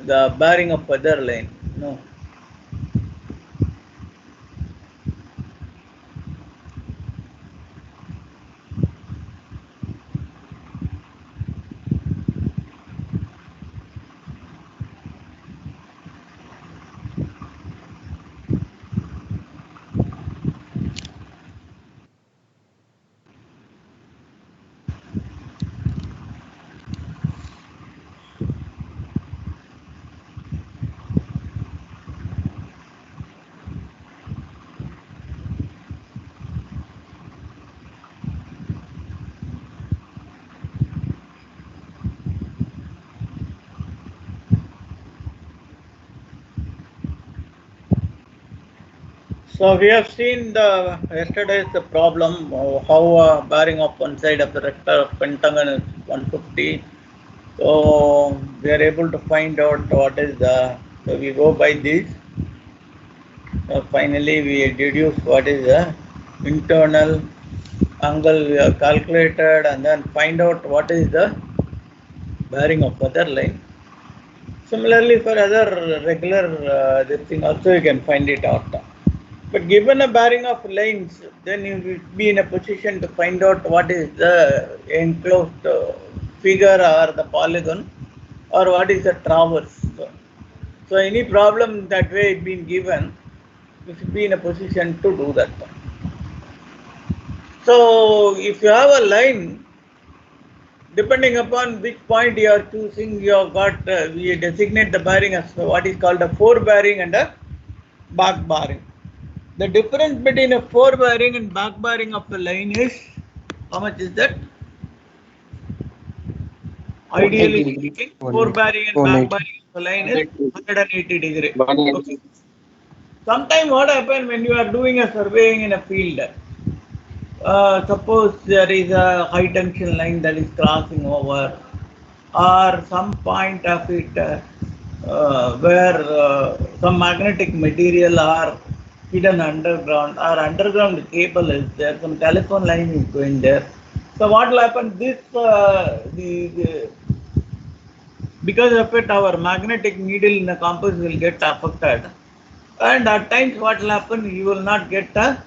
the bearing of other line. No. So we have seen the yesterday's the problem how bearing of one side of the rectangle of pentagon is 150. So we are able to find out what is the. So we go by this. Finally, we deduce what is the internal angle we have calculated, and then find out what is the bearing of other line. Similarly, for other regular this thing also you can find it out. But given a bearing of lines, then you will be in a position to find out what is the enclosed figure or the polygon, or what is the traverse. So any problem that way it been given, you should be in a position to do that. So if you have a line, depending upon which point you are choosing, you have got we designate the bearing as what is called a forebearing and a back bearing. The difference between a forebearing and back bearing of a line is, how much is that? Ideally speaking, forebearing and back bearing of a line is 180 degree. Okay. Sometimes what happens when you are doing a surveying in a field, suppose there is a high tension line that is crossing over, or some point of it where some magnetic material are hidden underground, or underground cable is there, some telephone line is going there. So what will happen? This because of it, our magnetic needle in the compass will get affected, and at times what will happen? You will not get the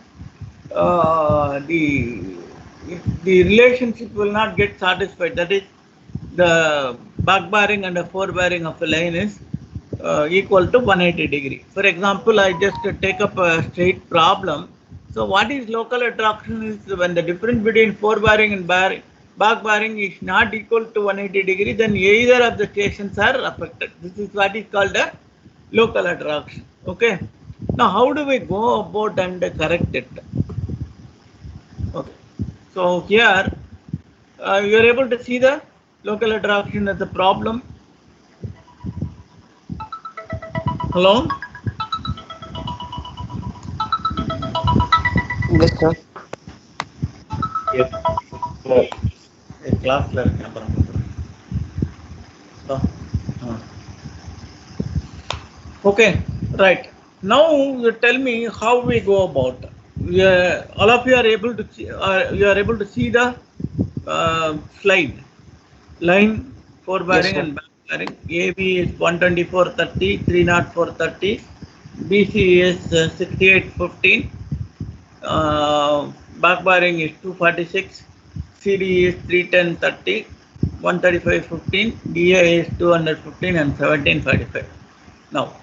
relationship will not get satisfied. That is, the back bearing and the forebearing of a line is equal to 180 degree. For example, I just take up a straight problem. So what is local attraction is when the difference between forebearing and back bearing is not equal to 180 degree, then either of the stations are affected. This is what is called a local attraction. Okay. Now how do we go about and correct it? Okay. So here you are able to see the local attraction as a problem. Hello? Yes, sir. Yes. Class okay, right. Now you tell me how we go about. All of you are able to see, you are able to see the slide. Line Yes, forebearing sir. and back bearing. AB is 124.30, 304.30. BC is 68.15. Back bearing is 246. CD is 310.30. 135.15. DA is 215 and 17.45. Now,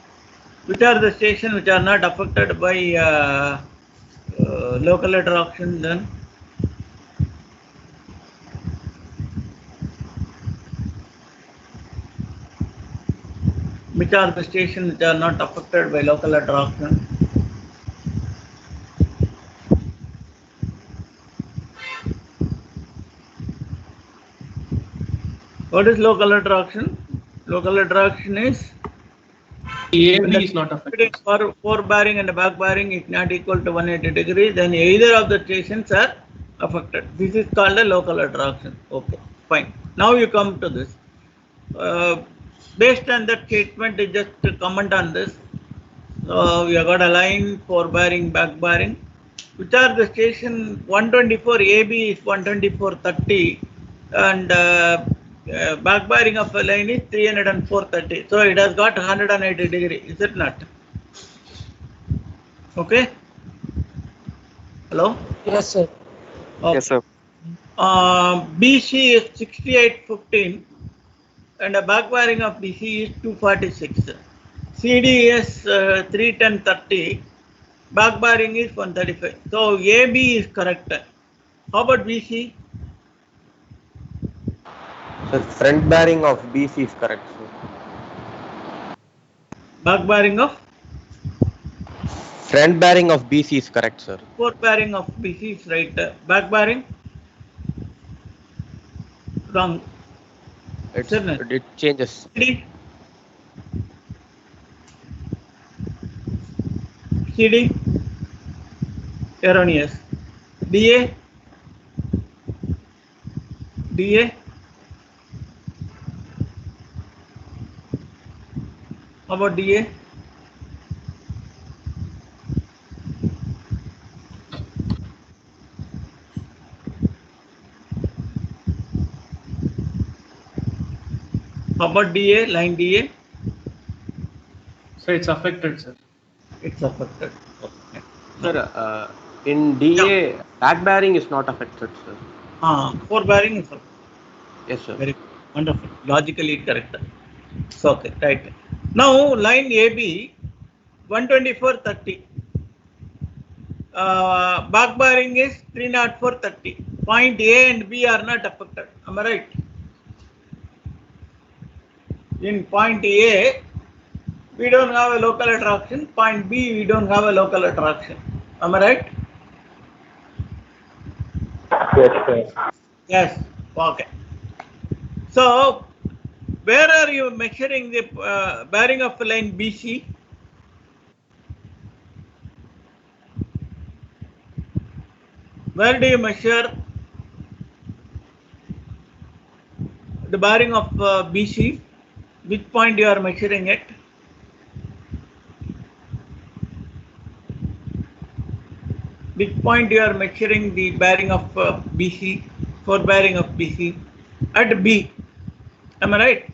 which are the stations which are not affected by local attraction then? Which are the stations which are not affected by local attraction? What is local attraction? Local attraction is AB is not affected. Forebearing and back bearing is not equal to 180 degrees, then either of the stations are affected. This is called a local attraction. Okay, fine. Now you come to this. Based on that statement, just to comment on this. We have got a line forebearing, back bearing. Which are the station 124 AB is 124.30 and back bearing of a line is 304.30. So it has got 180 degree, is it not? Okay. Hello? Yes, sir. Okay. Yes, sir. BC is 68.15 and a back bearing of BC is 246. CD is 310.30. Back bearing is 135. So AB is correct. How about BC? Sir, front bearing of BC is correct, sir. Back bearing of? Front bearing of BC is correct, sir. Forward bearing of BC is right. Back bearing? Wrong. It changes. CD? CD? Erroneous. DA? DA? How about DA? How about DA? Line DA? So it's affected, sir. It's affected. Okay. Sir, in DA, back bearing is not affected, sir. Forward bearing is affected. Yes, sir. Very wonderful. Logically correct. So, okay, right. Now, line AB, 124.30. Back bearing is 304.30. Point A and B are not affected. Am I right? In point A, we don't have a local attraction. Point B, we don't have a local attraction. Am I right? Yes, sir. Yes. Okay. So, where are you measuring the bearing of line BC? Where do you measure the bearing of BC? Which point you are measuring it? Which point you are measuring the bearing of BC, for bearing of BC? At B. Am I right?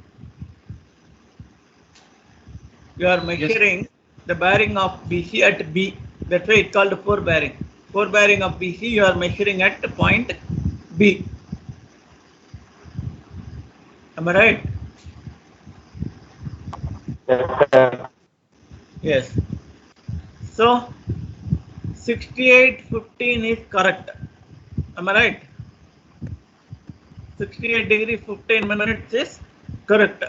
You are measuring the bearing of BC at B. That's why it's called forebearing. Forebearing of BC, you are measuring at point B. Am I right? Yes, sir. Yes. So 68.15 is correct. Am I right? 68 degree 15 minutes is correct.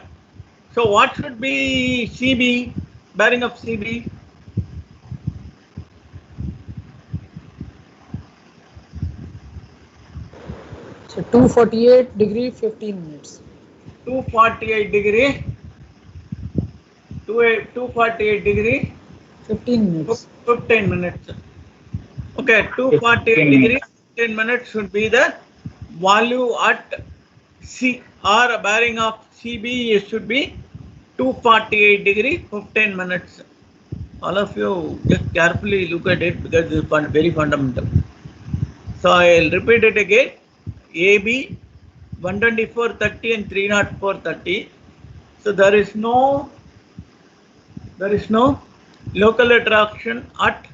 So what should be CB, bearing of CB? So 248 degree 15 minutes. 248 degree, 248 degree 15 minutes. 15 minutes. Okay, 248 degree 15 minutes should be the value at C, or bearing of CB should be 248 degree 15 minutes. All of you just carefully look at it because it's very fundamental. So I'll repeat it again. AB 124.30 and 304.30. So there is no local attraction at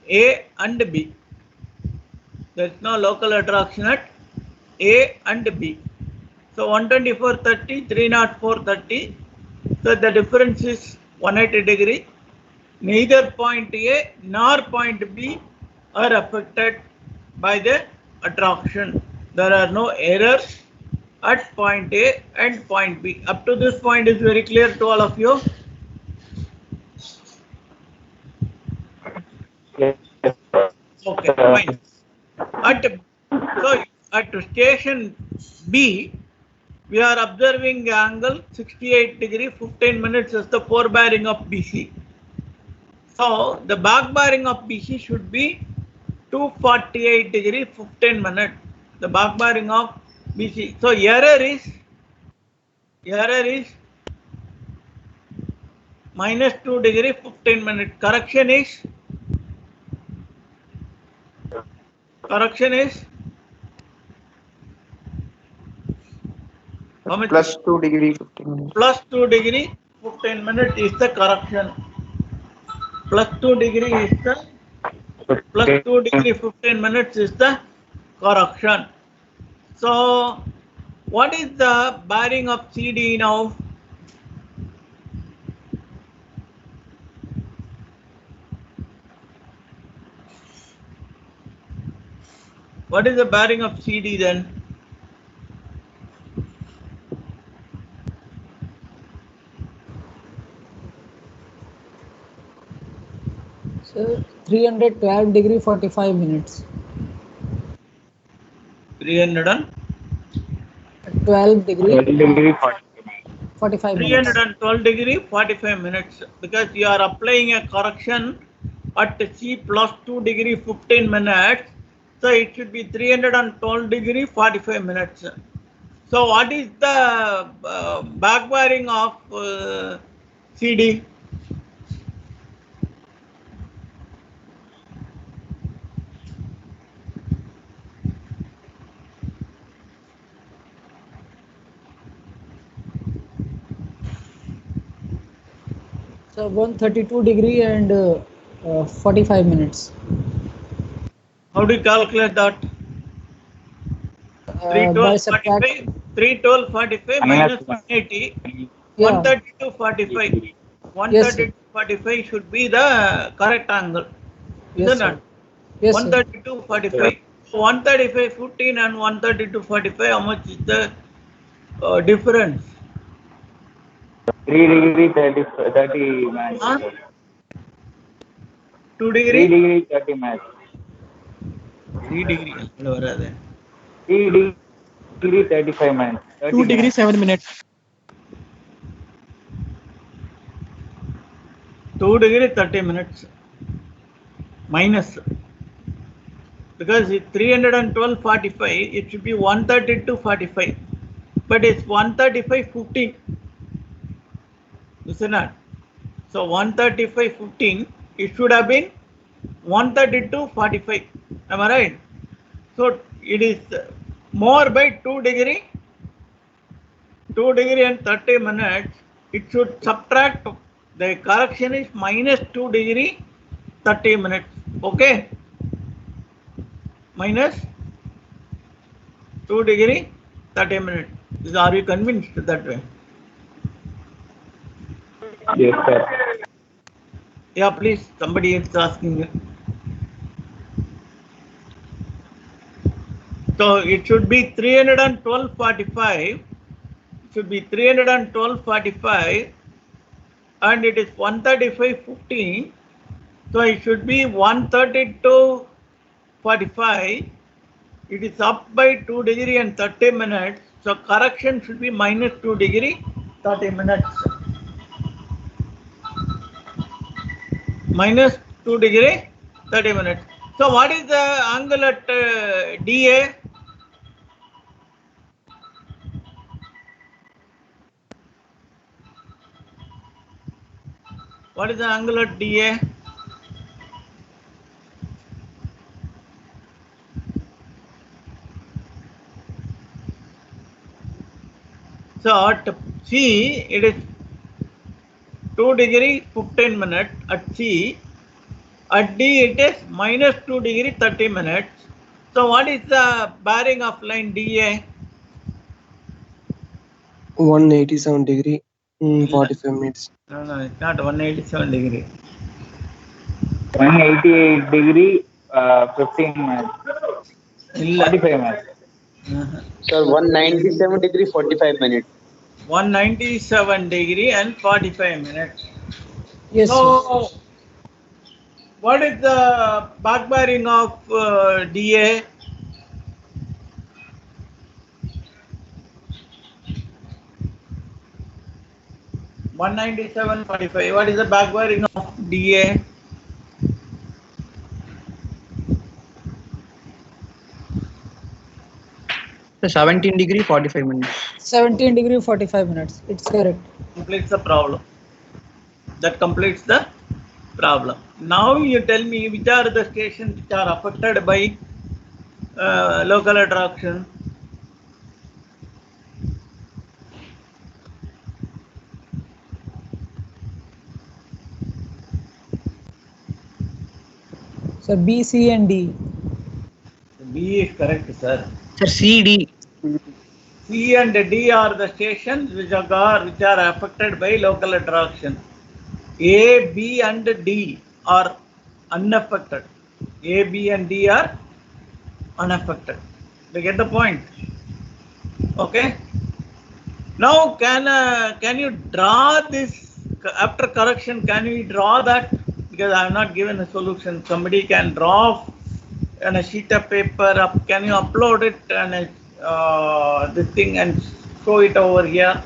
A and B. There is no local attraction at A and B. So 124.30, 304.30. So the difference is 180 degree. Neither point A nor point B are affected by the attraction. There are no errors at point A and point B. Up to this point is very clear to all of you. Yes, sir. Okay, fine. So at station B, we are observing the angle 68 degree 15 minutes as the forebearing of BC. So the back bearing of BC should be 248 degree 15 minutes. The back bearing of BC. So error is -2 degree 15 minutes. Correction is How much? Plus 2 degree 15 minutes. Plus 2 degree 15 minutes is the correction. Plus 2 degree is the plus 2 degree 15 minutes is the correction. So what is the bearing of CD now? What is the bearing of CD then? So 312 degree 45 minutes. 312 degree 45 minutes. 312 degree 45 minutes, because you are applying a correction at C plus 2 degree 15 minutes, so it should be 312 degree 45 minutes. So what is the back bearing of CD? So 132 degree and 45 minutes. How do you calculate that? By subtract. 312 45 minus 180, Yeah. 132 45. 132 45 should be the correct angle, Yes, isn't sir. it? Yes, sir. 132 45. So 135 15 and 132 45, how much is the difference? 3 degree 30 minutes. Huh? 2 3 degree? degree 30 minutes. 3 degree. 3 degree 35 minutes. 2 degree 7 minutes. 2 degree 30 minutes minus, because it's 312 45, it should be 132 45, but it's 135 15, isn't it? So 135 15, it should have been 132 45. Am I right? So it is more by 2 degree and 30 minutes. It should subtract, the correction is minus 2 degree 30 minutes. Okay, minus 2 degree 30 minutes. Are you convinced that way? Yes, sir. Yeah, please, somebody is asking you. So it should be 312 45. It should be 312 45, and it is 135 15. So it should be 132 45. It is up by 2 degree and 30 minutes. So correction should be minus 2 degree 30 minutes. Minus 2 degree 30 minutes. So what is the angle at DA? What is the angle at DA? So at C, it is 2 degree 15 minutes at C. At D, it is minus 2 degree 30 minutes. So what is the bearing of line DA? 187 degree 45 minutes. No, it's not 187 degree. 188 degree 15 minutes. 45 minutes. Sir, 197 degree 45 minutes. 197 degree and 45 minutes. Yes, sir. So, what is the back bearing of DA? $197.45. What is the back bearing of DA? So 17 degree 45 minutes. 17 degree 45 minutes. It's correct. Completes the problem. That completes the problem. Now you tell me which are the stations which are affected by local attraction. Sir, B, C, and D. B is correct, sir. Sir, CD. C and D are the stations which are affected by local attraction. A, B, and D are unaffected. A, B, and D are unaffected. You get the point? Okay. Now, can you draw this after correction? Can we draw that? Because I have not given a solution. Somebody can draw on a sheet of paper. Can you upload it and this thing and show it over here?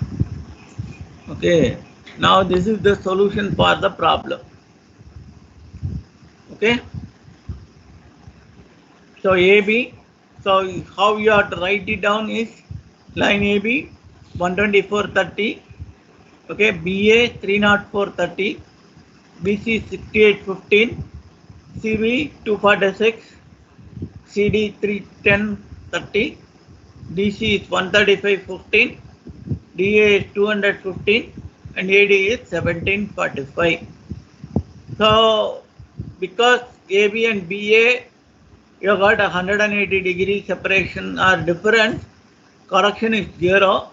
Okay. Now this is the solution for the problem. Okay. So AB. So how you have to write it down is line AB 124.30. Okay. BA 304.30. BC 68.15. CB 246. CD 310.30. DC is 135.15. DA is 215. And AD is 1745. So, because AB and BA, you got 180 degree separation or difference, correction is 0.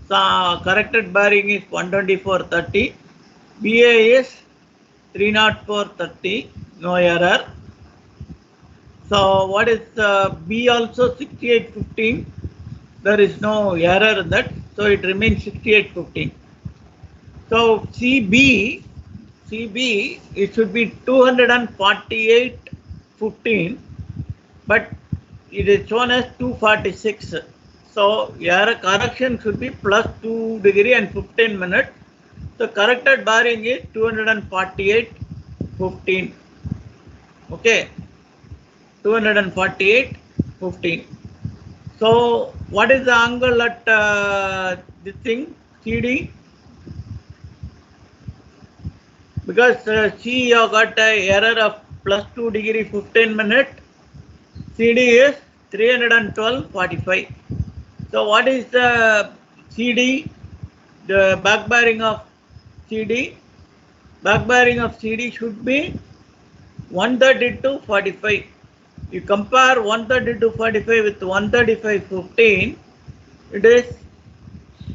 So, corrected bearing is 124.30. BA is 304.30, no error. So, what is B also 68.15? There is no error in that. So, it remains 68.15. So CB, it should be 248.15, but it is shown as 246. So error correction should be plus 2 degree and 15 minutes. So corrected bearing is 248.15. Okay, 248.15. So what is the angle at this thing CD? Because C you got a error of plus 2 degree 15 minutes. CD is 312.45. So what is the CD? The back bearing of CD? Back bearing of CD should be 132.45. You compare 132.45 with 135.15, it is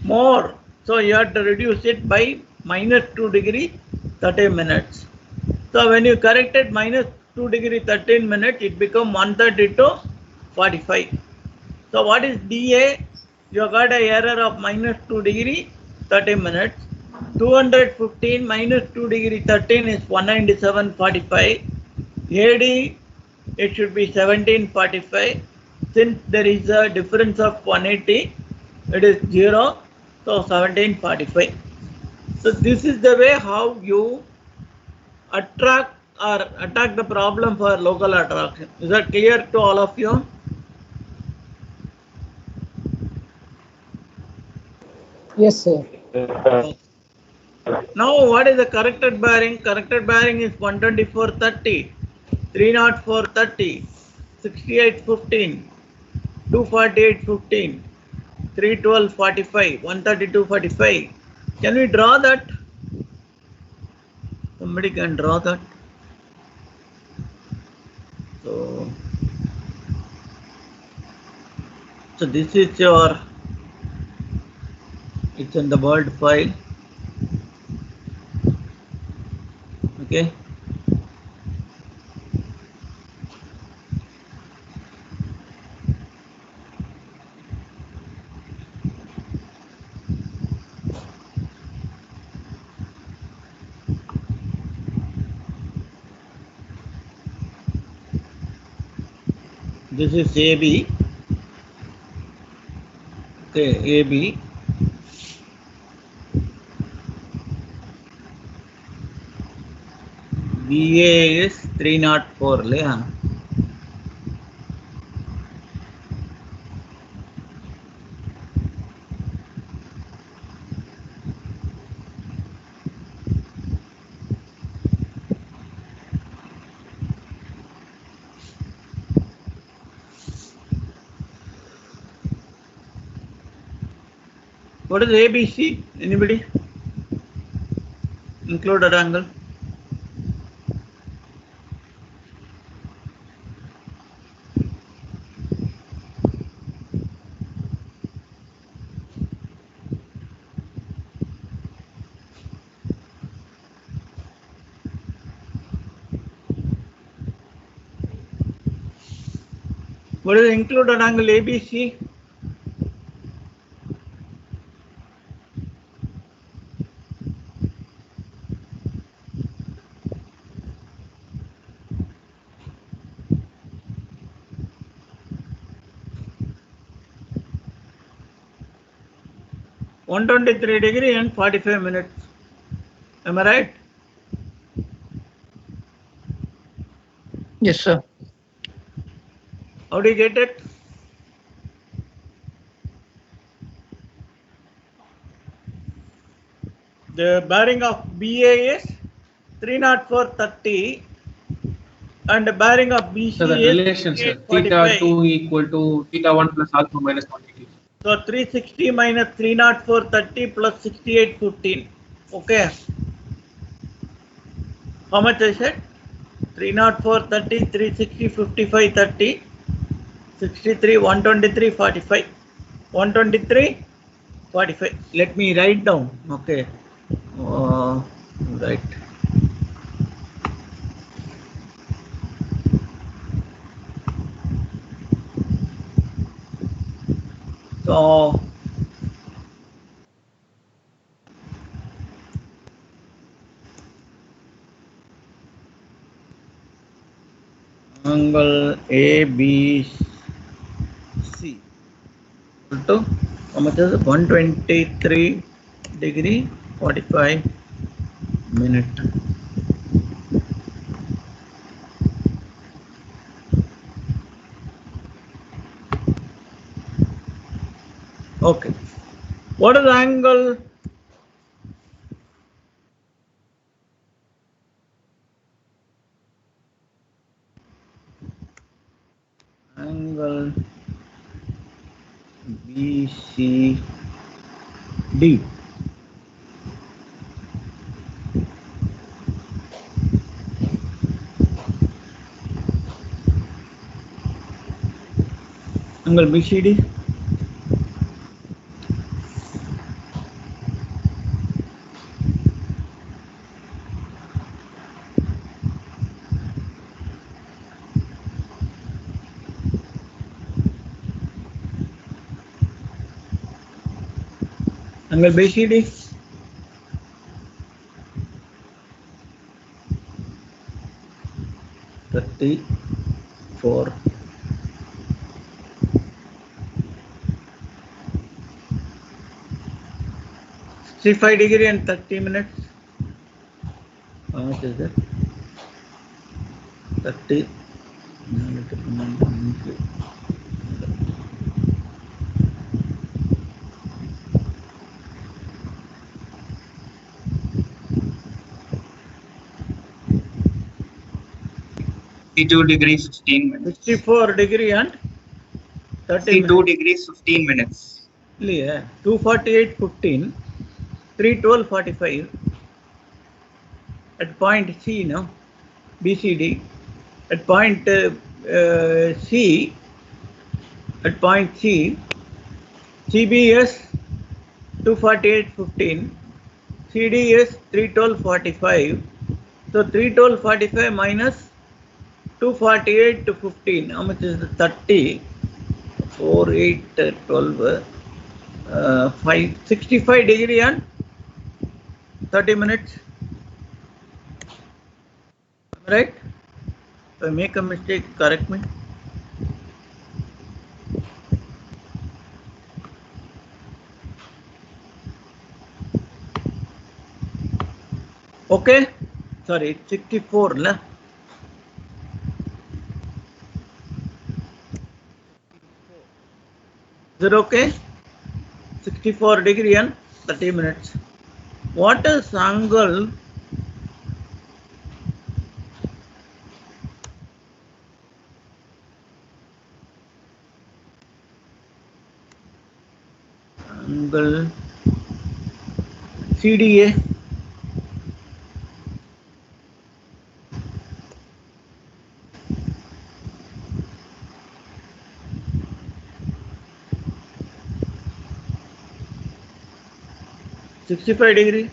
more. So you have to reduce it by minus 2 degree 30 minutes. So when you correct it minus 2 degree 13 minutes, it becomes 132.45. So what is DA? You got a error of minus 2 degree 30 minutes. 215 minus 2 degree 13 is 197.45. AD, it should be 17.45. Since there is a difference of 180, it is 0. So 17.45. So this is the way how you attack the problem for local attraction. Is that clear to all of you? Yes, sir. Now what is the corrected bearing? Corrected bearing is 124.30, 304.30, 68.15, 248.15, 312.45, 132.45. Can we draw that? Somebody can draw that. So this is your, it's in the Word file. Okay. This is AB. Okay, AB. BA is 304. Yeah. What is ABC? Anybody? Included angle. What is the included angle ABC? (123° and 45 minutes). Am I right? Yes, sir. How do you get it? The bearing of BA is 304.30 and the bearing of BC So that is relation, sir. 68.45. Theta 2 equal to theta 1 plus alpha minus 180. So 360 minus 304.30 plus 68.15. Okay. How much I said? 304.30, 360, 55, 30, 63, 123, 45. 123, 45. Let me write down. Okay. Right. So angle ABC equal to how much is it? 123° 45 minute. Okay. What is the angle? Angle BCD. Angle BCD. Angle BCD. (34) 65° and 30 minutes. How much is that? 30. 62° 15 minutes. 64° and 30 minutes. 62° 15 minutes. 248.15, 312.45 at point C, no? BCD. At point C, at point C, CB is 248.15, CD is 312.45. So 312.45 minus 248 to 15. How much is the 30? 4, 8, 12, 5, 65° and 30 minutes. Right? If I make a mistake, correct me. Okay? Sorry, it's 64. La? Is it okay? 64° and 30 minutes. What is angle? Angle CDA. (65°).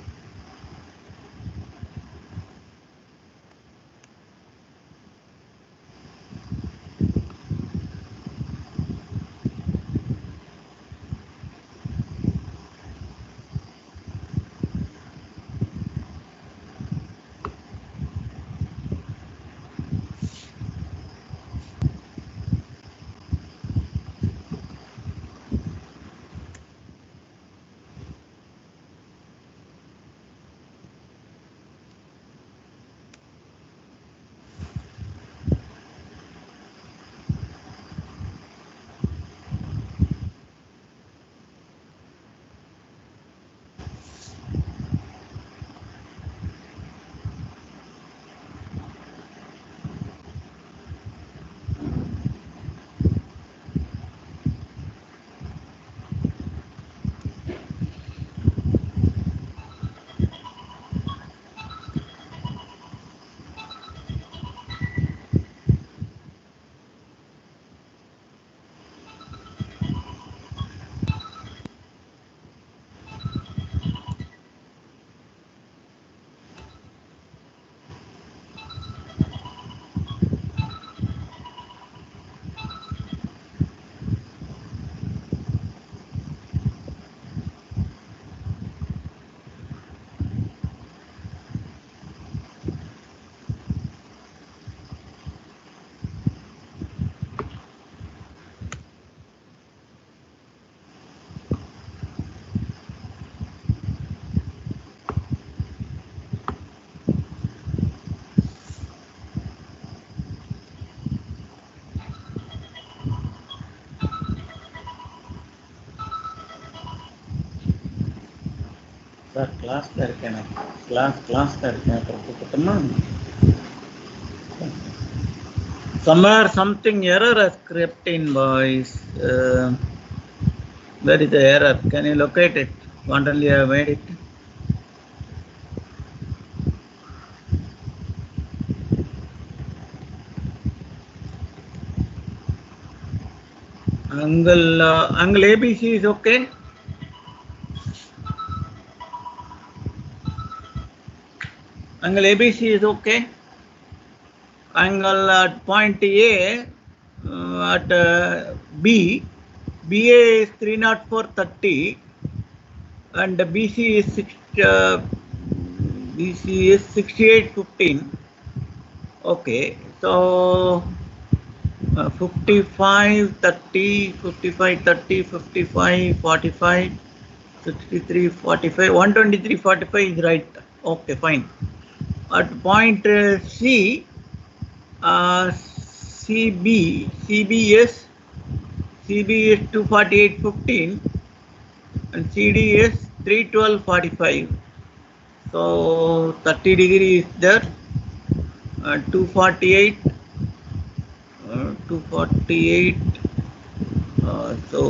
Sir, class somewhere something error has crept in, boys. Where is the error? Can you locate it? Only I made it. Angle ABC is okay. Angle ABC is okay. Angle at point A at B, BA is 304.30 and BC is 68.15. Okay, so 55, 30, 55, 30, 55, 45, 63, 45, 123, 45 is right. Okay, fine. At point C, CB is 248.15 and CD is 312.45. So 30 degree is there. 248. 248. So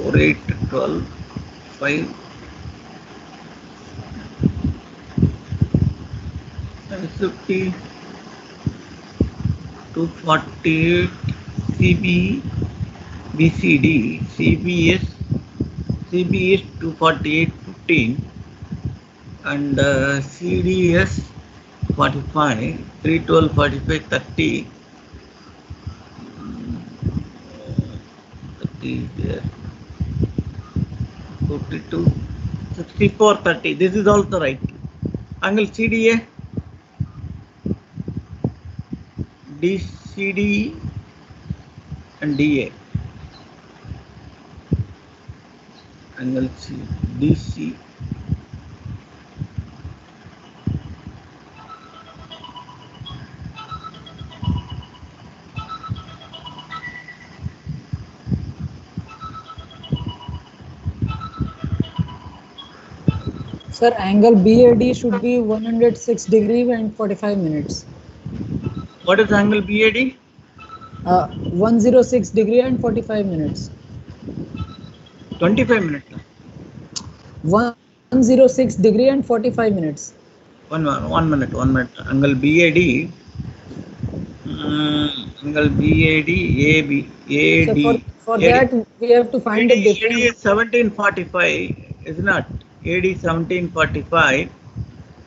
4, 8, 12, 5. 50. 248 CB BCD CB is 248.15 and CD is 45 312 45 30 30 there 42 64 30. This is also right. Angle CDA DCD and DA. Angle C, DC. Sir, angle BAD should be 106 degree and 45 minutes. What is angle BAD? 106 degree and 45 minutes. 25 minutes. 106 degree and 45 minutes. One minute. Angle BAD. Angle BAD AB AD. So for that we have to find the difference. AD is 1745, is not? AD 1745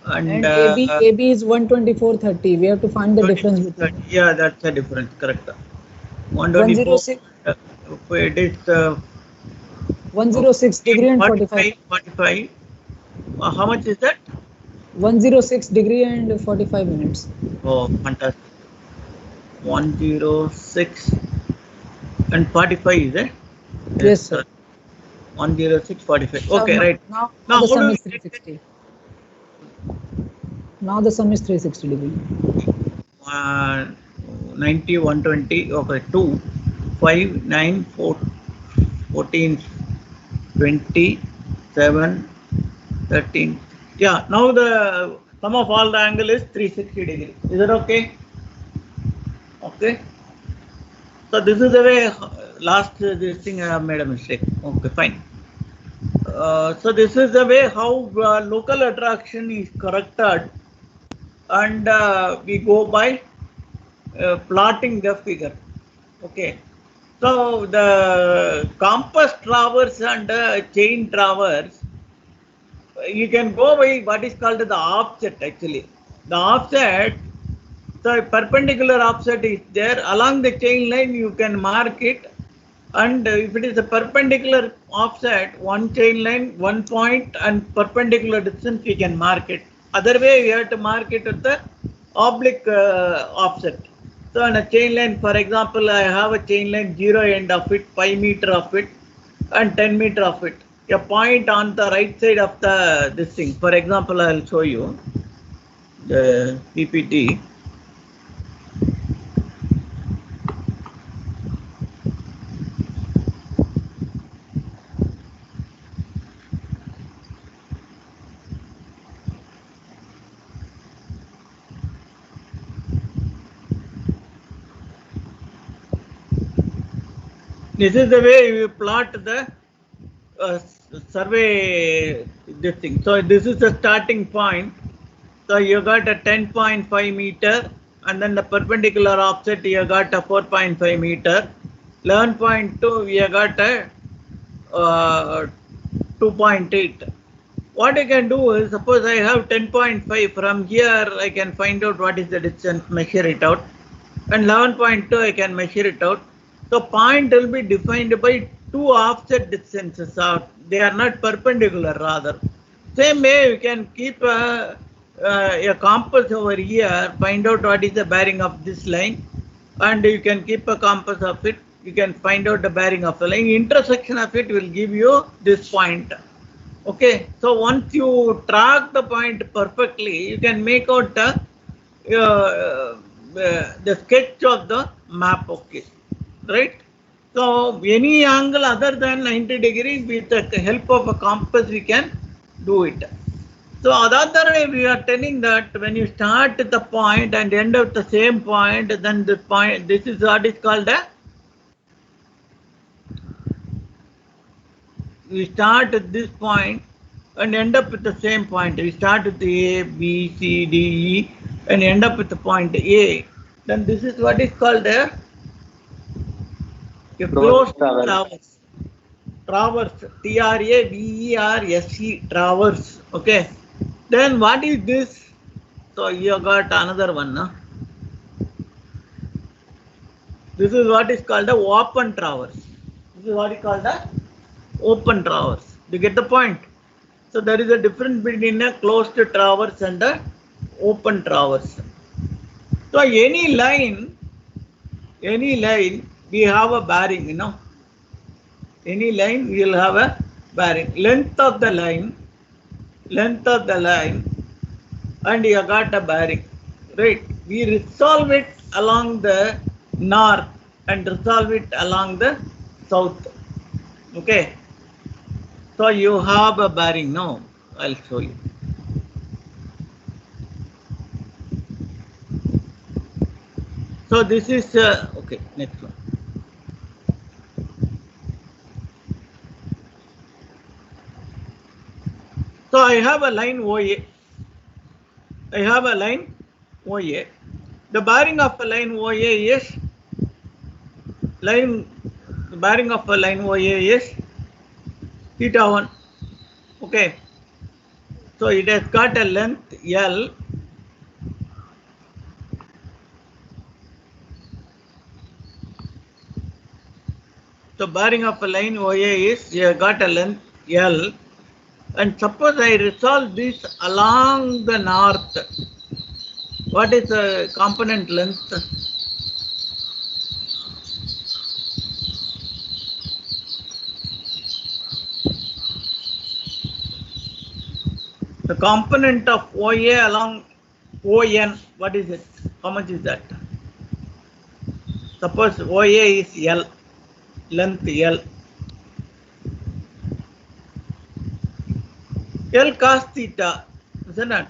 and AB is 124.30. We have to find the difference between. Yeah, that's the difference. Correct. 124. It is 106 degree and 45. 45. How much is that? 106 degree and 45 minutes. Oh, fantastic. 106 and 45 is it? Yes, sir. 106, 45. Okay, right. Now the sum is 360. Now the sum is 360 degree. 90, 120. Okay, 2, 5, 9, 4, 14, 20, 7, 13. Yeah, now the sum of all the angle is 360 degree. Is that okay? Okay. So this is the way last this thing I have made a mistake. Okay, fine. So this is the way how local attraction is corrected, and we go by plotting the figure. Okay. So the compass traverse and chain traverse, you can go by what is called the offset actually. The offset, the perpendicular offset is there. Along the chain line you can mark it, and if it is a perpendicular offset, one chain line, one point and perpendicular distance we can mark it. Other way we have to mark it at the oblique offset. So on a chain line, for example, I have a chain line 0 end of it, 5 meter of it and 10 meter of it. A point on the right side of the this thing. For example, I will show you the PPT. This is the way you plot the survey this thing. So this is the starting point. So you got a 10.5 meter, and then the perpendicular offset you got a 4.5 meter. 11.2 we got a 2.8. What I can do is, suppose I have 10.5, from here I can find out what is the distance, measure it out, and 11.2 I can measure it out. So point will be defined by two offset distances, or they are not perpendicular rather. Same way you can keep a compass over here, find out what is the bearing of this line, and you can keep a compass of it, you can find out the bearing of the line. Intersection of it will give you this point. Okay, so once you track the point perfectly, you can make out the sketch of the map. Okay, right? So any angle other than 90 degrees, with the help of a compass we can do it. So other way we are telling that when you start at the point and end at the same point, then the point, this is what is called a, we start at this point and end up at the same point. We start with A, B, C, D, E, and end up with the point A. Then this is what is called a closed traverse. Traverse, T-R-A-V-E-R-S-E, traverse. Okay. Then what is this? So you got another one. No? This is what is called a open traverse. This is what is called a open traverse. You get the point? So there is a difference between a closed traverse and a open traverse. So any line, we have a bearing, you know. Any line we will have a bearing. Length of the line, and you got a bearing, right? We resolve it along the north and resolve it along the south. Okay. So you have a bearing now. I'll show you. So this is okay. Next one. So I have a line OA. The bearing of a line OA is theta 1. Okay. So it has got a length L. So bearing of a line OA is, you have got a length L. And suppose I resolve this along the north. What is the component length? The component of OA along ON, what is it? How much is that? Suppose OA is L, length L. L cos theta, isn't it?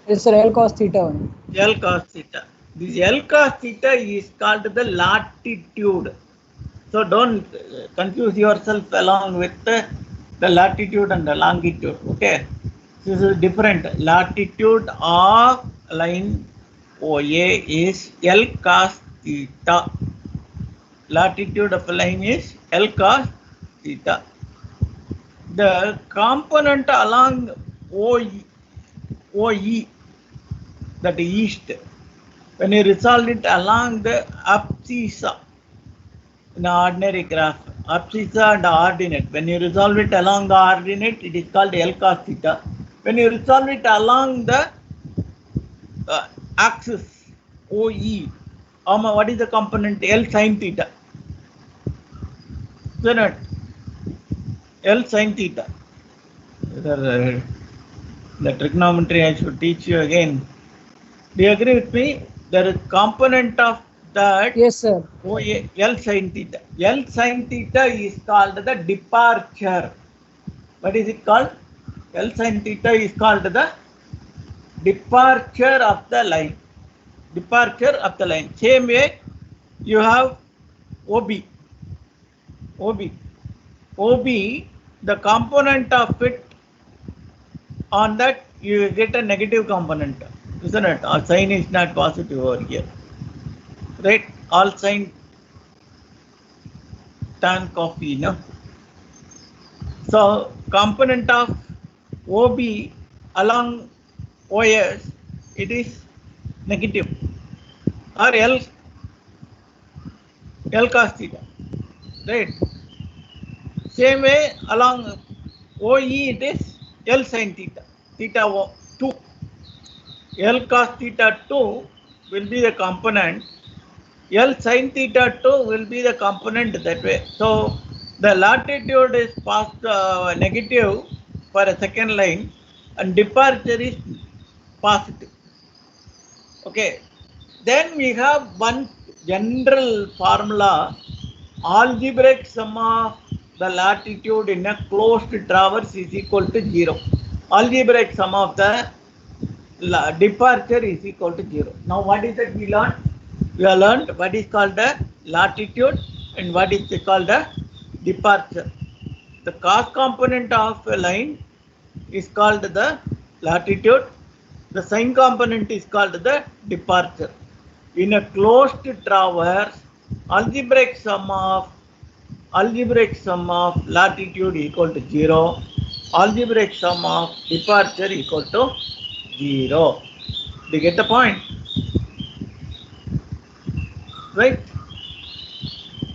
Yes, sir. L cos theta 1. L cos theta. This L cos theta is called the latitude. So don't confuse yourself along with the latitude and the longitude. Okay. This is different. Latitude of line OA is L cos theta. Latitude of a line is L cos theta. The component along OE, that east, when you resolve it along the abscissa in ordinary graph, abscissa and ordinate, when you resolve it along the ordinate, it is called L cos theta. When you resolve it along the axis OE, what is the component? L sin theta. Isn't it? L sin theta. The trigonometry I should teach you again. Do you agree with me? There is component of that. Yes, sir. OA, L sin theta. L sin theta is called the departure. What is it called? L sin theta is called the departure of the line. Departure of the line. Same way you have OB. OB. OB, the component of it, on that you get a negative component, isn't it? Our sign is not positive over here, right? All sign tan coffee, no? So component of OB along OS, it is negative, or L cos theta, right? Same way along OE, it is L sin theta, theta 2. L cos theta 2 will be the component. L sin theta 2 will be the component that way. So the latitude is negative for a second line and departure is positive. Okay. Then we have one general formula. Algebraic sum of the latitude in a closed traverse is equal to 0. Algebraic sum of the departure is equal to 0. Now what is that we learned? We have learned what is called the latitude and what is called the departure. The cos component of a line is called the latitude. The sine component is called the departure. In a closed traverse, algebraic sum of latitude equal to 0. Algebraic sum of departure equal to 0. Do you get the point? Right?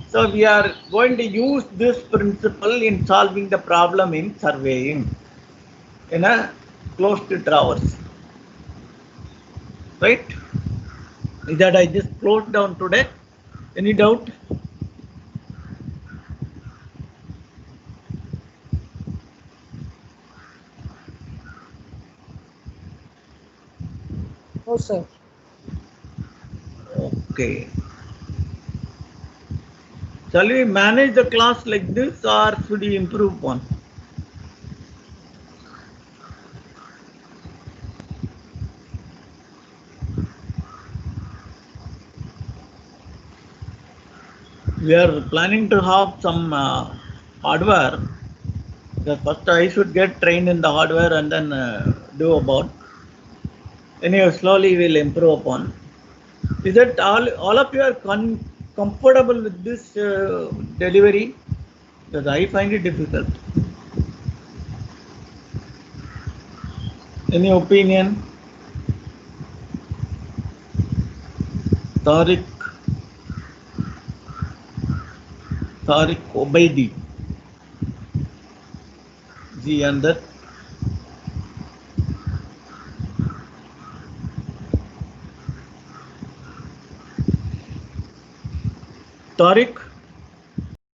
So we are going to use this principle in solving the problem in surveying in a closed traverse. Right? That I just closed down today. Any doubt? No, sir. Okay. Shall we manage the class like this or should we improve one? We are planning to have some hardware. First I should get trained in the hardware and then do about. Anyway, slowly we'll improve upon. Is that all of you are comfortable with this delivery? Because I find it difficult. Any opinion? Tariq Obaidi जी अंदर Tariq